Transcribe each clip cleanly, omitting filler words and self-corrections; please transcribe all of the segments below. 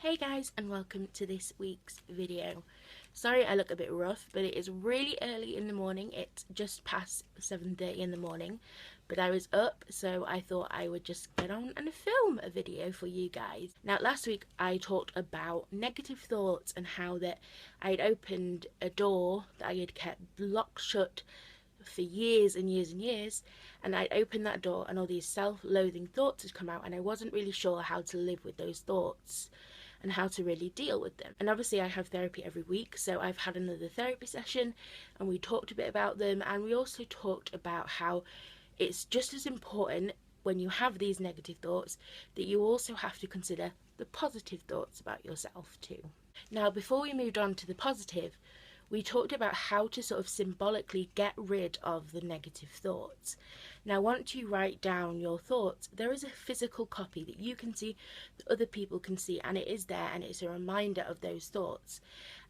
Hey guys, and welcome to this week's video. Sorry I look a bit rough, but it is really early in the morning. It's just past 7:30 in the morning, but I was up, so I thought I would just get on and film a video for you guys. Now, last week I talked about negative thoughts and how that I'd opened a door that I had kept locked shut for years and years and years, and I'd opened that door and all these self-loathing thoughts had come out, and I wasn't really sure how to live with those thoughts and how to really deal with them. And obviously I have therapy every week, so I've had another therapy session and we talked a bit about them, and we also talked about how it's just as important when you have these negative thoughts that you also have to consider the positive thoughts about yourself too. Now, before we moved on to the positive, we talked about how to sort of symbolically get rid of the negative thoughts. Now, once you write down your thoughts, there is a physical copy that you can see, that other people can see, and it is there, and it's a reminder of those thoughts.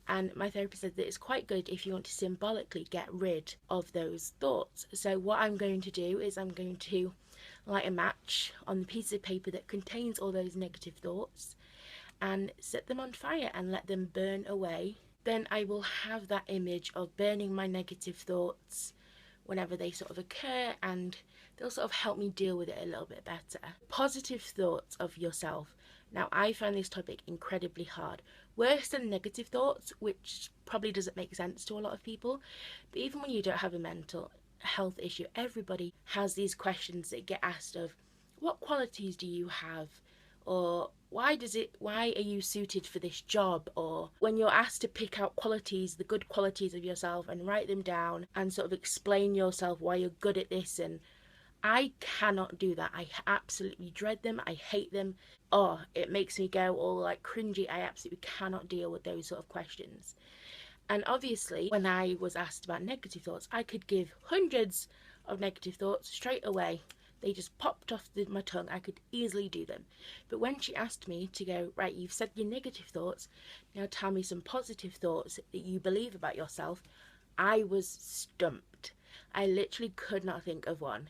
And my therapist said that it's quite good if you want to symbolically get rid of those thoughts. So what I'm going to do is I'm going to light a match on the piece of paper that contains all those negative thoughts and set them on fire and let them burn away. Then I will have that image of burning my negative thoughts whenever they sort of occur, and they'll sort of help me deal with it a little bit better. Positive thoughts of yourself. Now, I find this topic incredibly hard. Worse than negative thoughts, which probably doesn't make sense to a lot of people, but even when you don't have a mental health issue, everybody has these questions that get asked of, what qualities do you have? Or why are you suited for this job? Or when you're asked to pick out qualities, the good qualities of yourself, and write them down and sort of explain yourself why you're good at this. And I cannot do that. I absolutely dread them. I hate them. Oh, it makes me go all like cringy. I absolutely cannot deal with those sort of questions. And obviously, when I was asked about negative thoughts, I could give hundreds of negative thoughts straight away. They just popped off my tongue. I could easily do them. But when she asked me to go, right, you've said your negative thoughts, now tell me some positive thoughts that you believe about yourself, I was stumped. I literally could not think of one.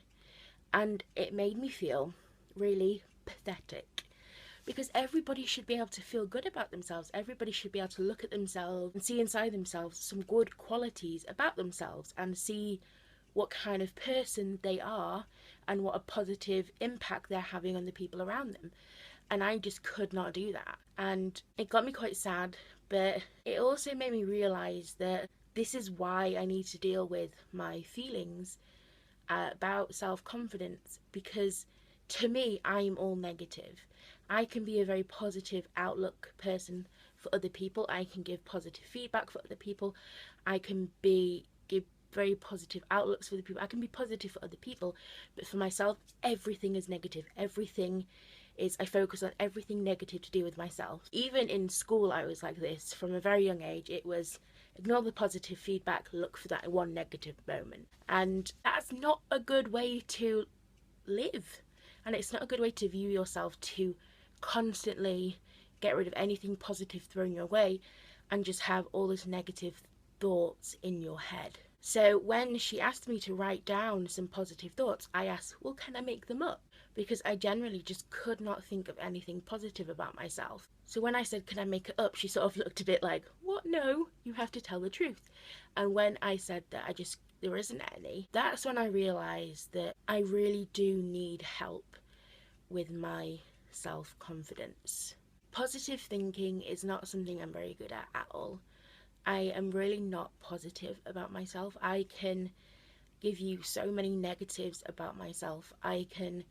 And it made me feel really pathetic. Because everybody should be able to feel good about themselves. Everybody should be able to look at themselves and see inside themselves some good qualities about themselves and see what kind of person they are and what a positive impact they're having on the people around them. And I just could not do that. And it got me quite sad, but it also made me realise that this is why I need to deal with my feelings about self-confidence, because to me, I'm all negative. I can be a very positive outlook person for other people. I can give positive feedback for other people. I can give very positive outlooks for the people. I can be positive for other people, but for myself, everything is negative. I focus on everything negative to do with myself. Even in school, I was like this. From a very young age, it was ignore the positive feedback, look for that one negative moment. And that's not a good way to live. And it's not a good way to view yourself, to constantly get rid of anything positive thrown your way and just have all these negative thoughts in your head. So when she asked me to write down some positive thoughts, I asked, well, can I make them up? Because I generally just could not think of anything positive about myself. So when I said, can I make it up? She sort of looked a bit like, what? No, you have to tell the truth. And when I said that there isn't any, that's when I realised that I really do need help with my self-confidence. Positive thinking is not something I'm very good at all. I am really not positive about myself. I can give you so many negatives about myself. I can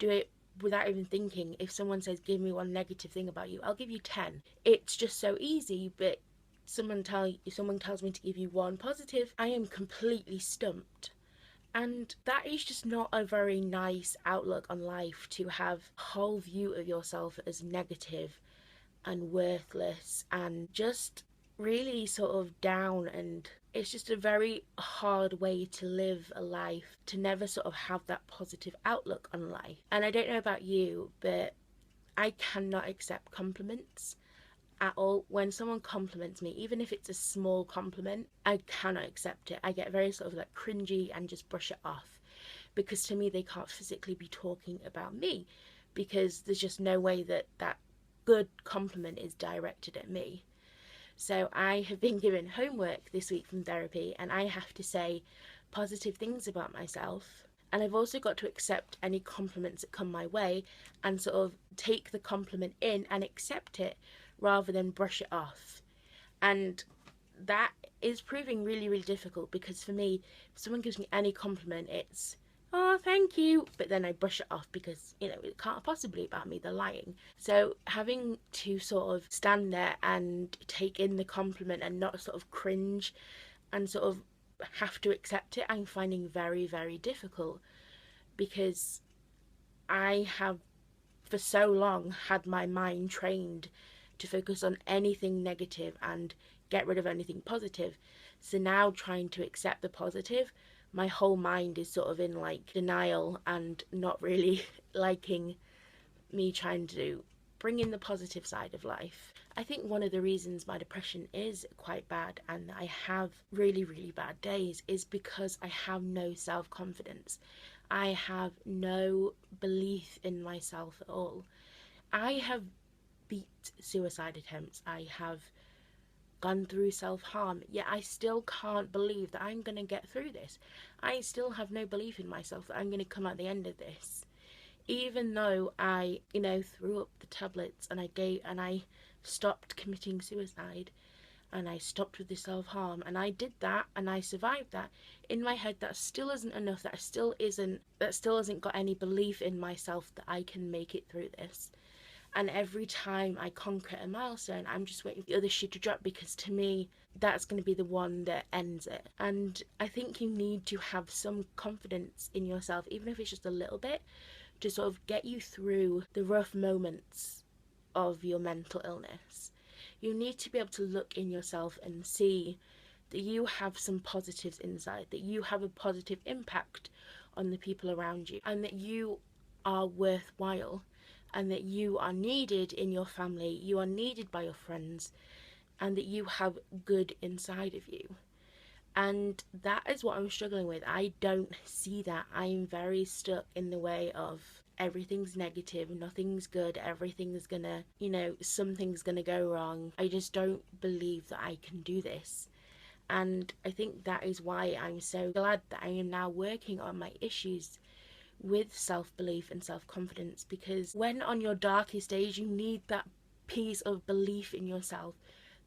do it without even thinking. If someone says, give me one negative thing about you, I'll give you 10. It's just so easy, but if someone tells me to give you one positive, I am completely stumped. And that is just not a very nice outlook on life, to have a whole view of yourself as negative and worthless and just really sort of down. And it's just a very hard way to live a life, to never sort of have that positive outlook on life. And I don't know about you, but I cannot accept compliments at all. When someone compliments me, even if it's a small compliment, I cannot accept it. I get very sort of like cringy and just brush it off, because to me they can't physically be talking about me, because there's just no way that good compliment is directed at me. So I have been given homework this week from therapy, and I have to say positive things about myself. And I've also got to accept any compliments that come my way and sort of take the compliment in and accept it rather than brush it off. And that is proving really, really difficult, because for me, if someone gives me any compliment, it's, oh, thank you, but then I brush it off because, you know, it can't possibly be about me, they're lying. So having to sort of stand there and take in the compliment and not sort of cringe and sort of have to accept it, I'm finding very, very difficult, because I have for so long had my mind trained to focus on anything negative and get rid of anything positive. So now, trying to accept the positive, my whole mind is sort of in like denial and not really liking me trying to bring in the positive side of life. I think one of the reasons my depression is quite bad and I have really, really bad days is because I have no self-confidence. I have no belief in myself at all. I have beat suicide attempts. I have gone through self-harm, yet I still can't believe that I'm going to get through this. I still have no belief in myself that I'm going to come at the end of this. Even though I, threw up the tablets and I stopped committing suicide and I stopped with the self-harm and I did that and I survived that, in my head that still isn't enough. That still hasn't got any belief in myself that I can make it through this. And every time I conquer a milestone, I'm just waiting for the other shoe to drop, because to me, that's going to be the one that ends it. And I think you need to have some confidence in yourself, even if it's just a little bit, to sort of get you through the rough moments of your mental illness. You need to be able to look in yourself and see that you have some positives inside, that you have a positive impact on the people around you, and that you are worthwhile, and that you are needed in your family, you are needed by your friends, and that you have good inside of you. And that is what I'm struggling with. I don't see that. I'm very stuck in the way of everything's negative, nothing's good, everything's gonna, something's gonna go wrong. I just don't believe that I can do this. And I think that is why I'm so glad that I am now working on my issues with self-belief and self-confidence, because when on your darkest days, you need that piece of belief in yourself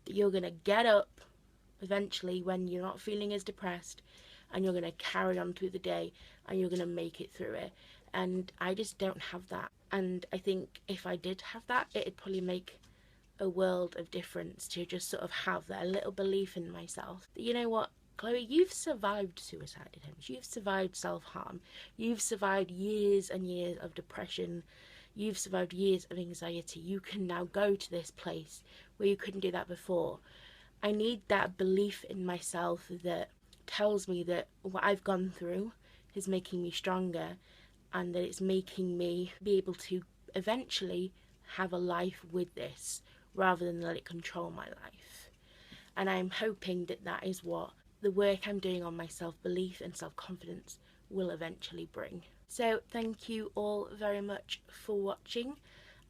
that you're gonna get up eventually when you're not feeling as depressed, and you're gonna carry on through the day and you're gonna make it through it. And I just don't have that. And I think if I did have that, it'd probably make a world of difference to just sort of have that little belief in myself that, you know what, Chloe, you've survived suicide attempts, you've survived self-harm, you've survived years and years of depression, you've survived years of anxiety. You can now go to this place where you couldn't do that before. I need that belief in myself that tells me that what I've gone through is making me stronger, and that it's making me be able to eventually have a life with this rather than let it control my life. And I'm hoping that that is what the work I'm doing on my self-belief and self-confidence will eventually bring. So thank you all very much for watching.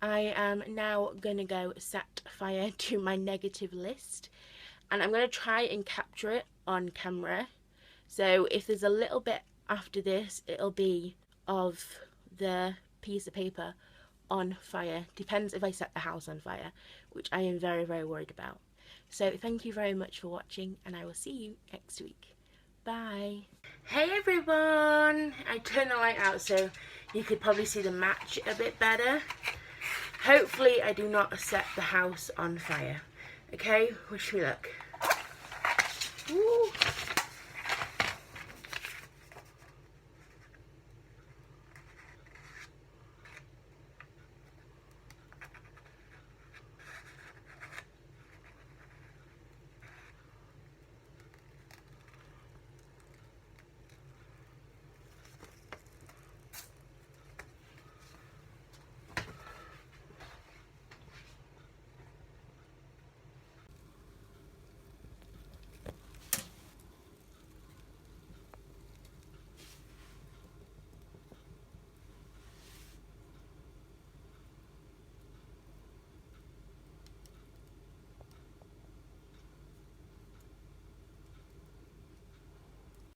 I am now going to go set fire to my negative list, and I'm going to try and capture it on camera. So if there's a little bit after this, it'll be of the piece of paper on fire. Depends if I set the house on fire, which I am very, very worried about. So thank you very much for watching, and I will see you next week. Bye. Hey everyone! I turned the light out so you could probably see the match a bit better. Hopefully I do not set the house on fire. Okay, wish me luck. Woo.